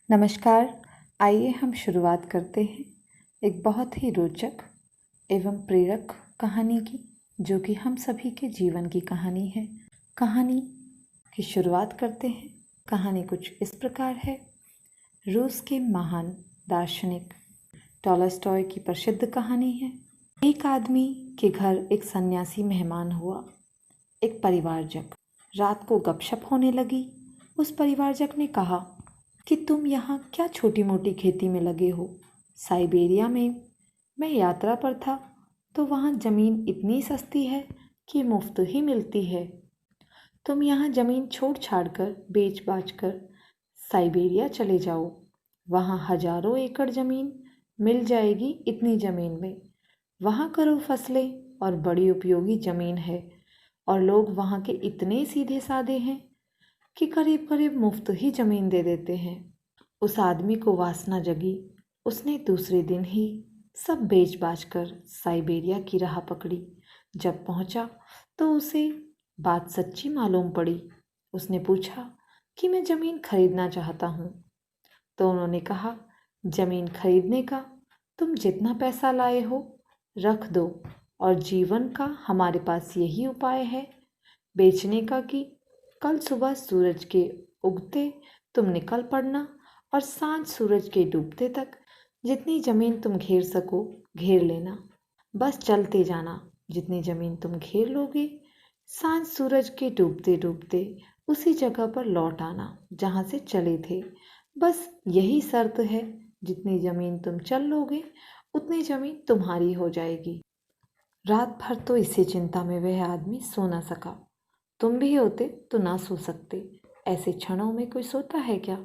नमस्कार। आइए हम शुरुआत करते हैं एक बहुत ही रोचक एवं प्रेरक कहानी की, जो कि हम सभी के जीवन की कहानी है। कहानी की शुरुआत करते हैं। कहानी कुछ इस प्रकार है। रूस के महान दार्शनिक टॉलस्टॉय की प्रसिद्ध कहानी है। एक आदमी के घर एक सन्यासी मेहमान हुआ, एक परिवारजक। रात को गपशप होने लगी। उस परिवारजक ने कहा कि तुम यहाँ क्या छोटी मोटी खेती में लगे हो। साइबेरिया में मैं यात्रा पर था तो वहाँ ज़मीन इतनी सस्ती है कि मुफ्त ही मिलती है। तुम यहाँ ज़मीन छोड़ छाड़ कर बेच बाच कर साइबेरिया चले जाओ, वहाँ हजारों एकड़ ज़मीन मिल जाएगी। इतनी ज़मीन में वहाँ करो फसलें और बड़ी उपयोगी ज़मीन है, और लोग वहाँ के इतने सीधे साधे हैं कि करीब करीब मुफ्त ही ज़मीन दे देते हैं। उस आदमी को वासना जगी। उसने दूसरे दिन ही सब बेच बाच कर साइबेरिया की राह पकड़ी। जब पहुंचा तो उसे बात सच्ची मालूम पड़ी। उसने पूछा कि मैं ज़मीन खरीदना चाहता हूँ। तो उन्होंने कहा, ज़मीन खरीदने का तुम जितना पैसा लाए हो रख दो, और जीवन का हमारे पास यही उपाय है बेचने का कि कल सुबह सूरज के उगते तुम निकल पड़ना, और सांझ सूरज के डूबते तक जितनी ज़मीन तुम घेर सको घेर लेना। बस चलते जाना। जितनी ज़मीन तुम घेर लोगे, सांझ सूरज के डूबते डूबते उसी जगह पर लौट आना जहाँ से चले थे। बस यही शर्त है। जितनी ज़मीन तुम चल लोगे उतनी ज़मीन तुम्हारी हो जाएगी। रात भर तो इसी चिंता में वह आदमी सो न सका। तुम भी होते तो ना सो सकते। ऐसे क्षणों में कोई सोता है क्या?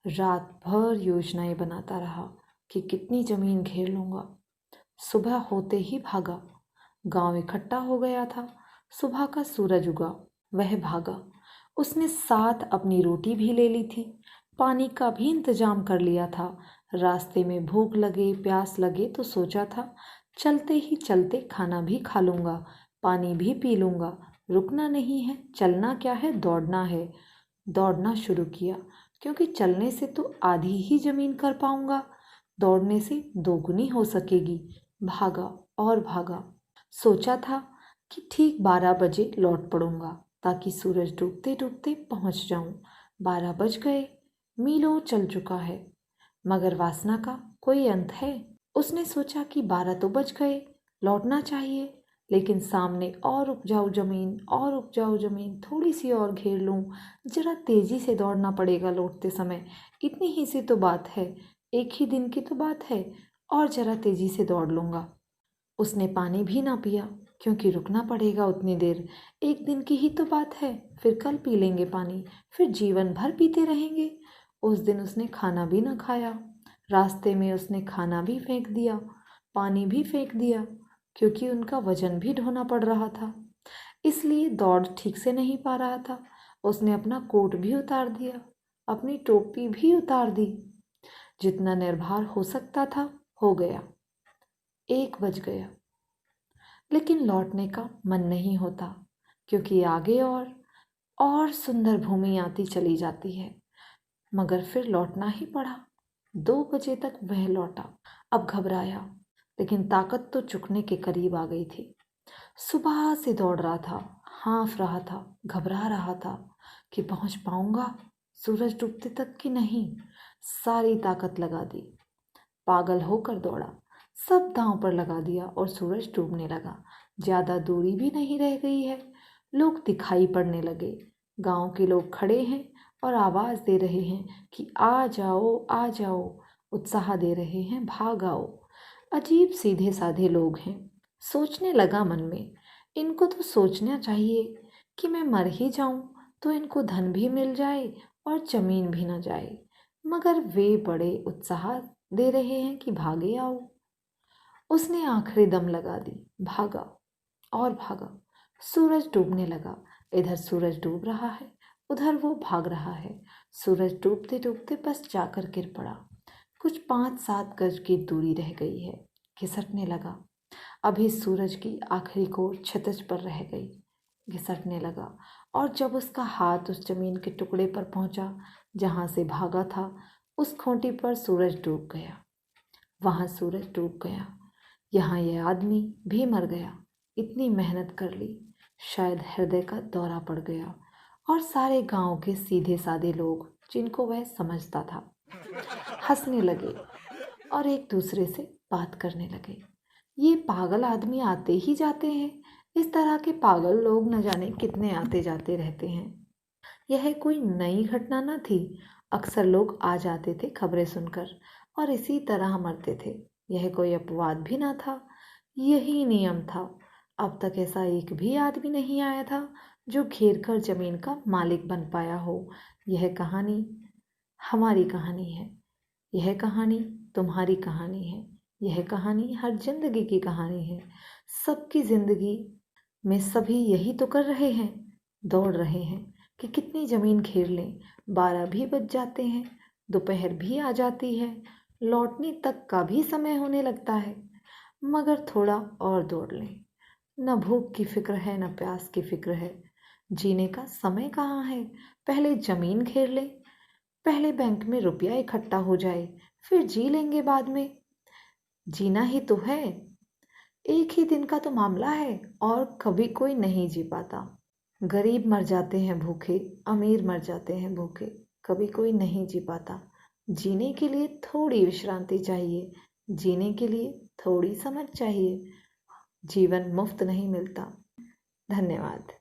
रात भर योजनाएं बनाता रहा कि कितनी ज़मीन घेर लूँगा। सुबह होते ही भागा। गांव इकट्ठा हो गया था। सुबह का सूरज उगा, वह भागा। उसने साथ अपनी रोटी भी ले ली थी, पानी का भी इंतजाम कर लिया था। रास्ते में भूख लगे प्यास लगे तो सोचा था चलते ही चलते खाना भी खा लूँगा, पानी भी पी लूँगा। रुकना नहीं है, चलना क्या है, दौड़ना है। दौड़ना शुरू किया, क्योंकि चलने से तो आधी ही ज़मीन कर पाऊँगा, दौड़ने से दोगुनी हो सकेगी। भागा और भागा। सोचा था कि ठीक 12 बजे लौट पड़ूंगा ताकि सूरज डूबते डूबते पहुंच जाऊं। 12 बज गए। मीलों चल चुका है, मगर वासना का कोई अंत है। उसने सोचा कि 12 तो बज गए, लौटना चाहिए, लेकिन सामने और उपजाऊ ज़मीन थोड़ी सी और घेर लूँ। जरा तेज़ी से दौड़ना पड़ेगा लौटते समय। इतनी ही सी तो बात है, एक ही दिन की तो बात है, और जरा तेज़ी से दौड़ लूँगा। उसने पानी भी ना पिया, क्योंकि रुकना पड़ेगा उतनी देर। एक दिन की ही तो बात है, फिर कल पी लेंगे पानी, फिर जीवन भर पीते रहेंगे। उस दिन उसने खाना भी ना खाया। रास्ते में उसने खाना भी फेंक दिया, पानी भी फेंक दिया, क्योंकि उनका वजन भी ढोना पड़ रहा था, इसलिए दौड़ ठीक से नहीं पा रहा था। उसने अपना कोट भी उतार दिया, अपनी टोपी भी उतार दी। जितना निर्भर हो सकता था हो गया। 1 बज गया, लेकिन लौटने का मन नहीं होता, क्योंकि आगे और सुंदर भूमि आती चली जाती है। मगर फिर लौटना ही पड़ा। 2 बजे तक वह लौटा। अब घबराया, लेकिन ताकत तो चुकने के करीब आ गई थी। सुबह से दौड़ रहा था, हाँफ रहा था, घबरा रहा था कि पहुंच पाऊंगा सूरज डूबते तक कि नहीं। सारी ताकत लगा दी, पागल होकर दौड़ा, सब दांव पर लगा दिया, और सूरज डूबने लगा। ज़्यादा दूरी भी नहीं रह गई है। लोग दिखाई पड़ने लगे। गांव के लोग खड़े हैं और आवाज़ दे रहे हैं कि आ जाओ आ जाओ, उत्साह दे रहे हैं, भाग आओ। अजीब सीधे साधे लोग हैं। सोचने लगा मन में, इनको तो सोचना चाहिए कि मैं मर ही जाऊं तो इनको धन भी मिल जाए और ज़मीन भी ना जाए, मगर वे बड़े उत्साह दे रहे हैं कि भागे आओ। उसने आखिरी दम लगा दी, भागा और भागा। सूरज डूबने लगा। इधर सूरज डूब रहा है, उधर वो भाग रहा है। सूरज डूबते डूबते बस जाकर गिर पड़ा। कुछ 5-7 गज की दूरी रह गई है। घिसटने लगा। अभी सूरज की आखिरी कोर क्षितिज पर रह गई। घिसटने लगा, और जब उसका हाथ उस जमीन के टुकड़े पर पहुंचा जहां से भागा था, उस खूंटी पर सूरज डूब गया, वहाँ सूरज डूब गया, यहाँ यह आदमी भी मर गया। इतनी मेहनत कर ली, शायद हृदय का दौरा पड़ गया। और सारे गांव के सीधे साधे लोग जिनको वह समझता था हंसने लगे और एक दूसरे से बात करने लगे। ये पागल आदमी आते ही जाते हैं, इस तरह के पागल लोग न जाने कितने आते जाते रहते हैं। यह कोई नई घटना न थी, अक्सर लोग आ जाते थे खबरें सुनकर और इसी तरह मरते थे। यह कोई अपवाद भी न था, यही नियम था। अब तक ऐसा एक भी आदमी नहीं आया था जो घेर कर जमीन का मालिक बन पाया हो। यह कहानी हमारी कहानी है, यह कहानी तुम्हारी कहानी है, यह कहानी हर जिंदगी की कहानी है। सबकी जिंदगी में सभी यही तो कर रहे हैं, दौड़ रहे हैं कि कितनी ज़मीन घेर लें। 12 भी बज जाते हैं, दोपहर भी आ जाती है, लौटने तक का भी समय होने लगता है, मगर थोड़ा और दौड़ लें। न भूख की फिक्र है, न प्यास की फिक्र है। जीने का समय कहाँ है? पहले ज़मीन घेर लें, पहले बैंक में रुपया इकट्ठा हो जाए, फिर जी लेंगे बाद में। जीना ही तो है, एक ही दिन का तो मामला है और कभी कोई नहीं जी पाता। गरीब मर जाते हैं भूखे, अमीर मर जाते हैं भूखे, कभी कोई नहीं जी पाता। जीने के लिए थोड़ी विश्रांति चाहिए, जीने के लिए थोड़ी समझ चाहिए। जीवन मुफ्त नहीं मिलता। धन्यवाद।